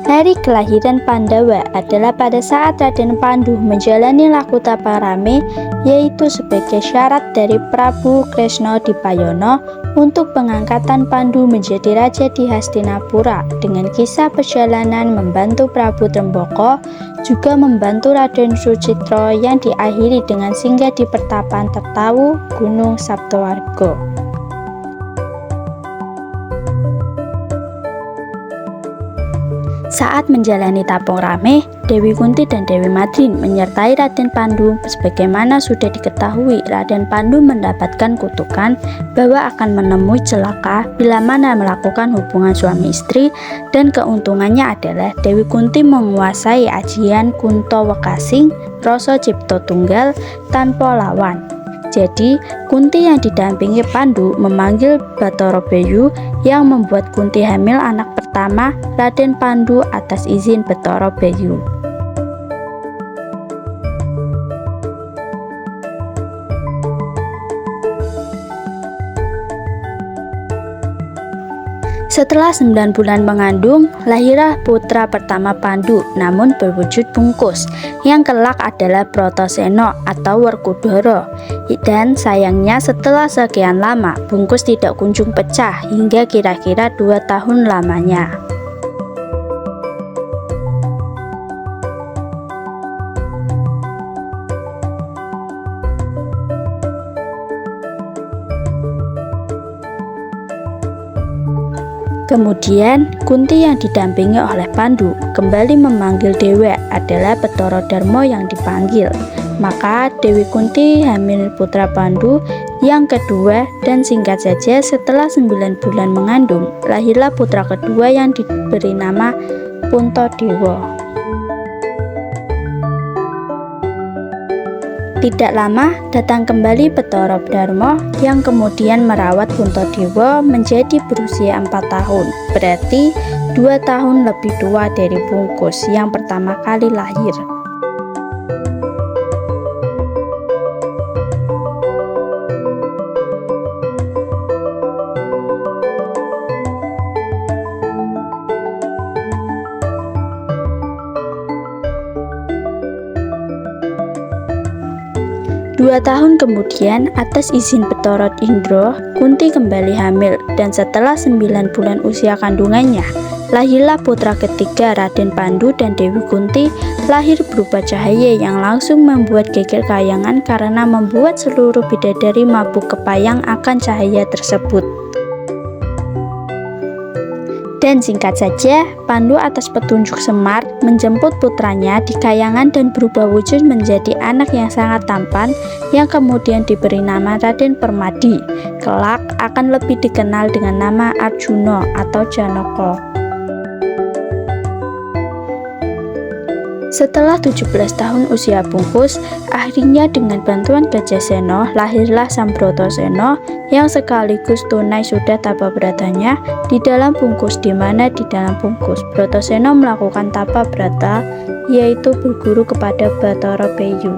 Hari kelahiran Pandawa adalah pada saat Raden Pandu menjalani Lakutaparame, yaitu sebagai syarat dari Prabu Kresna Dipayono untuk pengangkatan Pandu menjadi raja di Hastinapura, dengan kisah perjalanan membantu Prabu Tremboko, juga membantu Raden Sucitro yang diakhiri dengan singgah di pertapan Tertawu, Gunung Saptawarga. Saat menjalani Tapung Rame, Dewi Kunti dan Dewi Madrin menyertai Raden Pandu. Sebagaimana sudah diketahui, Raden Pandu mendapatkan kutukan bahwa akan menemui celaka bila mana melakukan hubungan suami istri, dan keuntungannya adalah Dewi Kunti menguasai ajian Kunto Wekasing, Rasa Cipta Tunggal tanpa lawan. Jadi, Kunti yang didampingi Pandu memanggil Bathara Bayu yang membuat Kunti hamil anak pertama Raden Pandu atas izin Bathara Bayu. Setelah 9 bulan mengandung, lahirlah putra pertama Pandu, namun berwujud bungkus, yang kelak adalah Bratasena atau Werkudara. Dan sayangnya setelah sekian lama, bungkus tidak kunjung pecah hingga kira-kira 2 tahun lamanya. Kemudian, Kunti yang didampingi oleh Pandu kembali memanggil Dewa adalah Bathara Darma yang dipanggil. Maka Dewi Kunti hamil putra Pandu yang kedua, dan singkat saja setelah 9 bulan mengandung, lahirlah putra kedua yang diberi nama Puntadewa. Tidak lama, datang kembali Bathara Darma yang kemudian merawat Puntadewa menjadi berusia 4 tahun, berarti 2 tahun lebih tua dari bungkus yang pertama kali lahir. Dua tahun kemudian, atas izin Bathara Indra, Kunti kembali hamil, dan setelah 9 bulan usia kandungannya, lahirlah putra ketiga Raden Pandu, dan Dewi Kunti lahir berupa cahaya yang langsung membuat geger kayangan karena membuat seluruh bidadari mabuk kepayang akan cahaya tersebut. Dan singkat saja, Pandu atas petunjuk Semar menjemput putranya di kayangan dan berubah wujud menjadi anak yang sangat tampan yang kemudian diberi nama Raden Permadi. Kelak akan lebih dikenal dengan nama Arjuna atau Janaka. Setelah 17 tahun usia bungkus, akhirnya dengan bantuan Gajasena lahirlah Sang Bratasena yang sekaligus tunai sudah tapa bratanya di dalam bungkus, di mana di dalam bungkus Bratasena melakukan tapa brata, yaitu berguru kepada Bathara Bayu.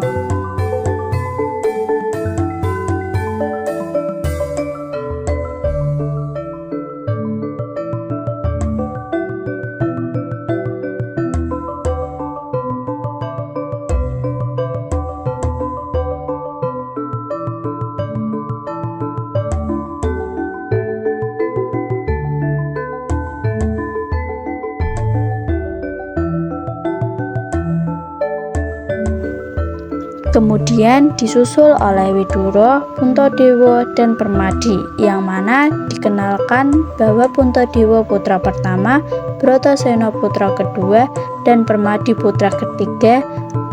Kemudian disusul oleh Widura, Puntadewa, dan Permadi, yang mana dikenalkan bahwa Puntadewa putra pertama, Bratasena putra kedua, dan Permadi putra ketiga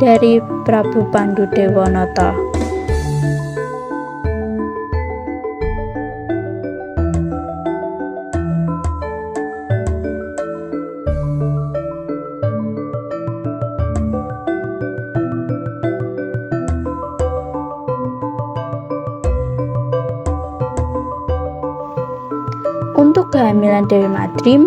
dari Prabu Pandudewanata. Untuk kehamilan Dewi Madrim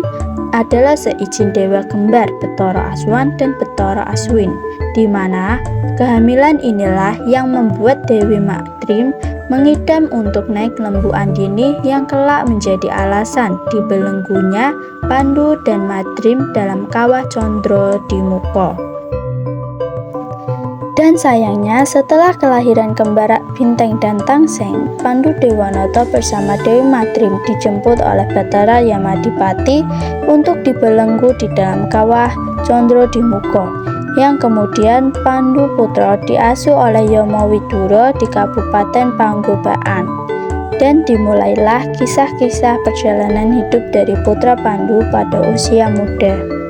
adalah seizin dewa kembar Bathara Aswan dan Bathara Aswin, di mana kehamilan inilah yang membuat Dewi Madrim mengidam untuk naik lembu Andini yang kelak menjadi alasan dibelenggunya Pandu dan Madrim dalam kawah Condro di Muka. Dan sayangnya setelah kelahiran kembar Bintang dan Tangseng, Pandudewanata bersama Dewi Madrim dijemput oleh Bathara Yamadipati untuk dibelenggu di dalam kawah Condro di Muka, yang kemudian Pandu putra diasuh oleh Yama Widura di Kabupaten Panggobaan. Dan dimulailah kisah-kisah perjalanan hidup dari putra Pandu pada usia muda.